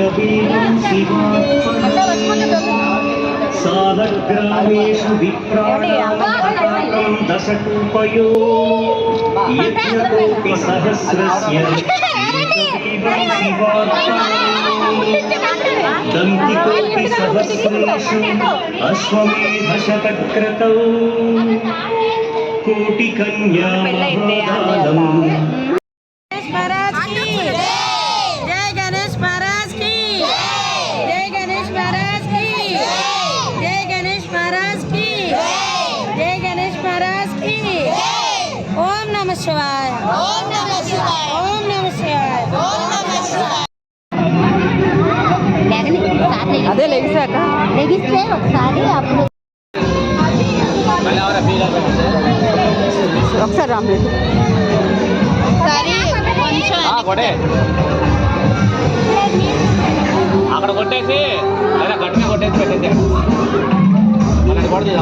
एकवीरं शिवात्मनं सालग्रामेषु विप्राणां दशकूपयो यज्ञकोटि सहस्रस्य एकवीरं शिवात्मनं दन्तिकोटि सहस्रेषु अश्वमेधशतक्रतौ कोटिकन्या महादानम् शिवाय ओम नमः शिवाय ओम नमः शिवाय ओम नमः शिवाय అదే లెగిసాక లెగిస్తే ఒకసారి అప్పుడు ఒకసారి రాము సరే కొంచెం అక్కడ కొట్టేసి లేదా గట్టిగా కొట్టేసి పెట్టేసి అక్కడ కొడితే